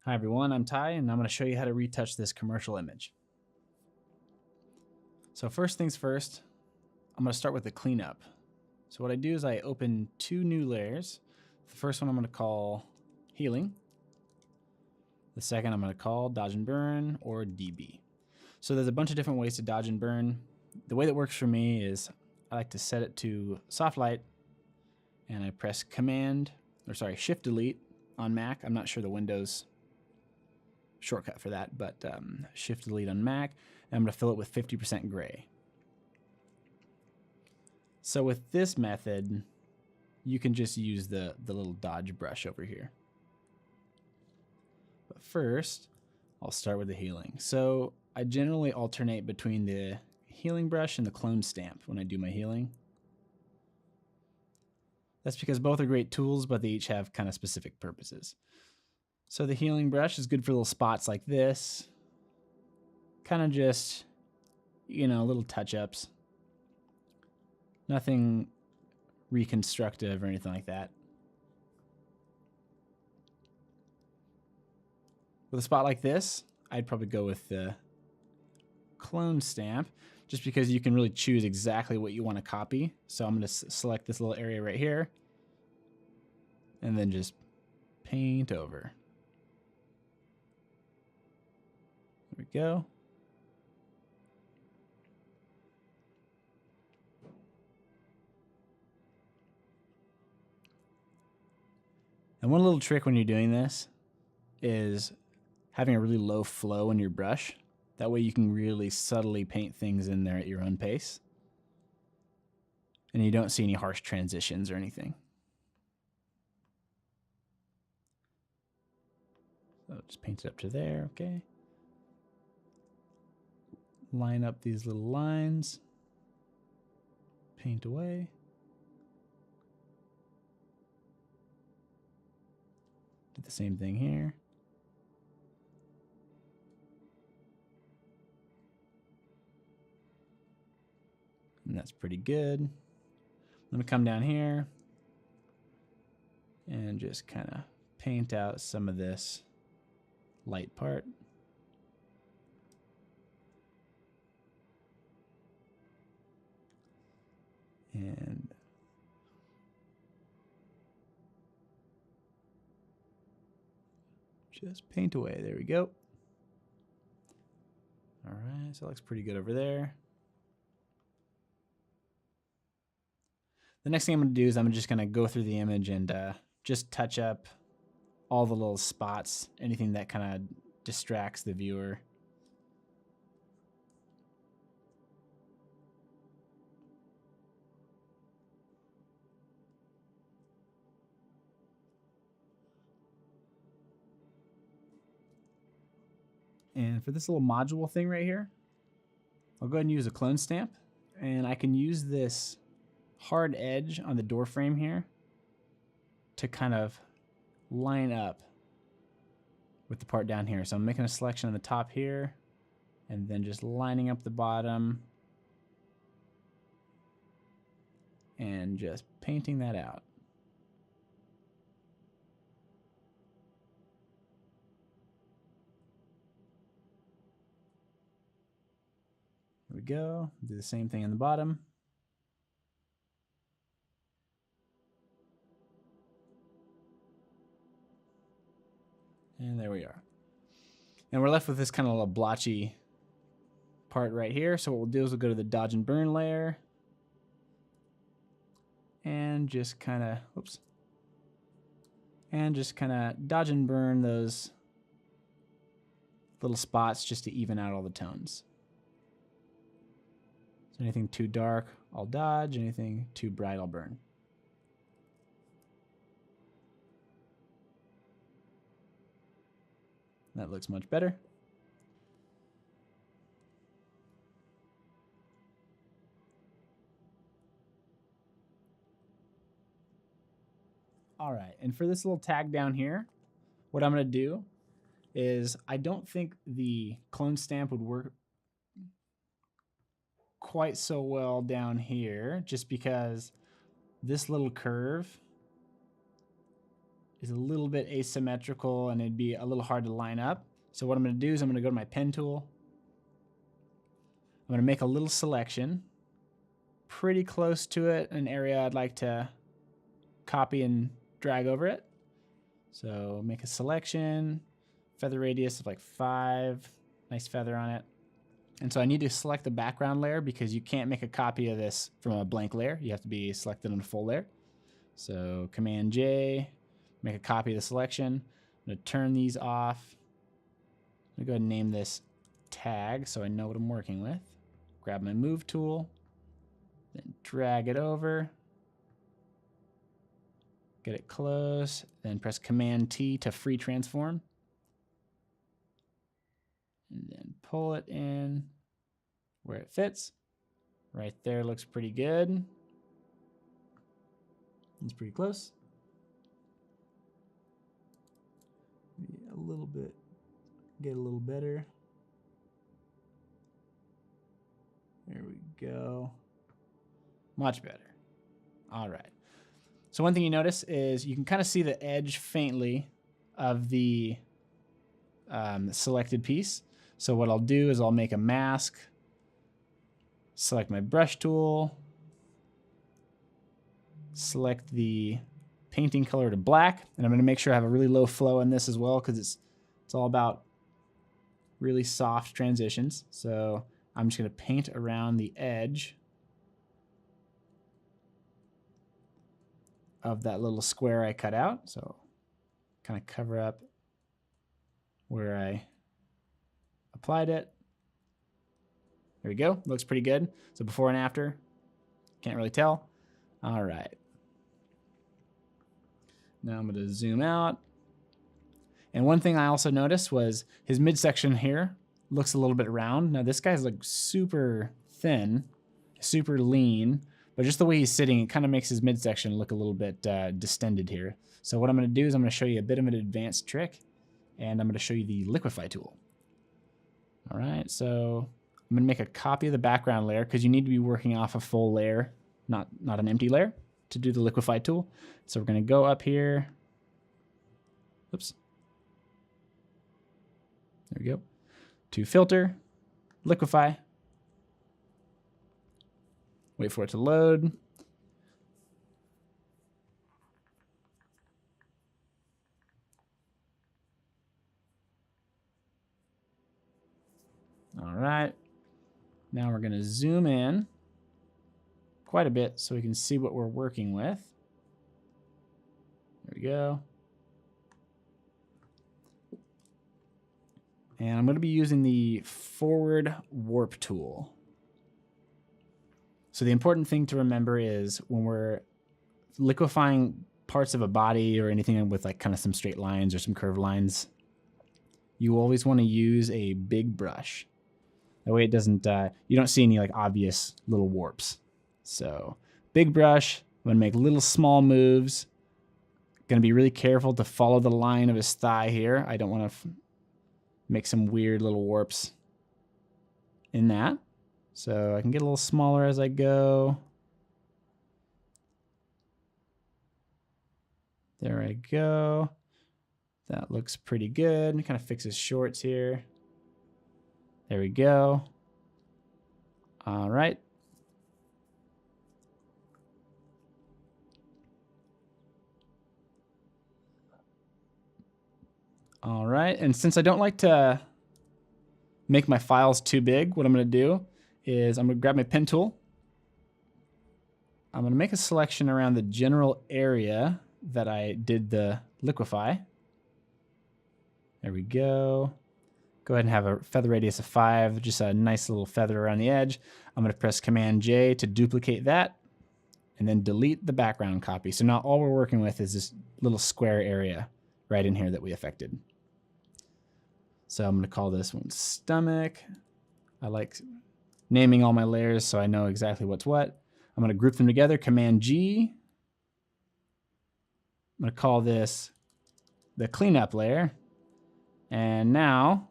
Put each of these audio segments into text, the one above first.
Hi everyone, I'm Ty and I'm going to show you how to retouch this commercial image. So first things first, I'm going to start with the cleanup. So what I do is I open two new layers. The first one I'm going to call Healing. The second I'm going to call Dodge and Burn or DB. So there's a bunch of different ways to dodge and burn. The way that works for me is I like to set it to soft light and I press Shift Delete on Mac. I'm not sure the Windows shortcut for that, but Shift Delete on Mac, and I'm going to fill it with 50% gray. So with this method, you can just use the little dodge brush over here. But first, I'll start with the healing. So I generally alternate between the healing brush and the clone stamp when I do my healing. That's because both are great tools, but they each have kind of specific purposes. So the healing brush is good for little spots like this. Kind of just, little touch-ups. Nothing reconstructive or anything like that. With a spot like this, I'd probably go with the clone stamp, just because you can really choose exactly what you want to copy. So I'm going to select this little area right here, and then just paint over. There we go. And one little trick when you're doing this is having a really low flow in your brush. That way you can really subtly paint things in there at your own pace. And you don't see any harsh transitions or anything. So just paint it up to there, okay? Line up these little lines. Paint away. Do the same thing here. And that's pretty good. I'm going to come down here and just kind of paint out some of this light part. And just paint away. There we go. All right, so it looks pretty good over there. The next thing I'm going to do is I'm just going to go through the image and just touch up all the little spots, anything that kind of distracts the viewer. And for this little module thing right here, I'll go ahead and use a clone stamp, and I can use this hard edge on the door frame here to kind of line up with the part down here. So I'm making a selection on the top here and then just lining up the bottom and just painting that out. There we go. Do the same thing on the bottom. And there we are. And we're left with this kind of little blotchy part right here. So what we'll do is we'll go to the dodge and burn layer and just kind of, dodge and burn those little spots just to even out all the tones. So anything too dark, I'll dodge. Anything too bright, I'll burn. That looks much better. All right, and for this little tag down here, what I'm going to do is I don't think the clone stamp would work quite so well down here, just because this little curve is a little bit asymmetrical and it'd be a little hard to line up. So what I'm going to do is I'm going to go to my pen tool. I'm going to make a little selection pretty close to it, an area I'd like to copy and drag over it. So make a selection, feather radius of like 5, nice feather on it. And so I need to select the background layer because you can't make a copy of this from a blank layer. You have to be selected on a full layer. So Command J, make a copy of the selection. I'm going to turn these off. I'm going to go ahead and name this tag so I know what I'm working with. Grab my move tool, then drag it over. Get it close, then press Command T to free transform. And then pull it in where it fits. Right there looks pretty good. It's pretty close. Maybe a little bit, get a little better. There we go. Much better. All right. So one thing you notice is you can kind of see the edge faintly of the selected piece. So what I'll do is I'll make a mask, select my brush tool, select the painting color to black, and I'm going to make sure I have a really low flow in this as well because it's all about really soft transitions. So I'm just going to paint around the edge of that little square I cut out. So kind of cover up where I applied it. There we go. Looks pretty good. So before and after, can't really tell. All right. Now I'm going to zoom out. And one thing I also noticed was his midsection here looks a little bit round. Now this guy's like super thin, super lean, but just the way he's sitting, it kind of makes his midsection look a little bit distended here. So what I'm going to do is I'm going to show you a bit of an advanced trick, and I'm going to show you the Liquify tool. All right, so I'm going to make a copy of the background layer because you need to be working off a full layer, not an empty layer, to do the Liquify tool. So we're going to go up here. Oops. There we go. To filter, Liquify. Wait for it to load. All right. Now we're going to zoom in quite a bit so we can see what we're working with. There we go. And I'm going to be using the forward warp tool. So the important thing to remember is when we're liquefying parts of a body or anything with like kind of some straight lines or some curved lines, you always want to use a big brush. That way it doesn't, you don't see any like obvious little warps. So big brush, I'm going to make little small moves. Going to be really careful to follow the line of his thigh here. I don't want to make some weird little warps in that. So I can get a little smaller as I go. There I go. That looks pretty good. Kind of fix his shorts here. There we go. All right. All right, and since I don't like to make my files too big, what I'm going to do is I'm going to grab my pen tool. I'm going to make a selection around the general area that I did the Liquify. There we go. Go ahead and have a feather radius of 5, just a nice little feather around the edge. I'm going to press Command J to duplicate that and then delete the background copy. So now all we're working with is this little square area right in here that we affected. So I'm going to call this one stomach. I like naming all my layers so I know exactly what's what. I'm going to group them together, Command G. I'm going to call this the cleanup layer. And now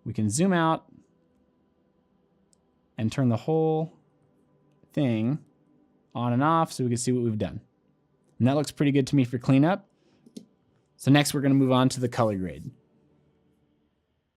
we can zoom out and turn the whole thing on and off so we can see what we've done. And that looks pretty good to me for cleanup. So next we're going to move on to the color grade.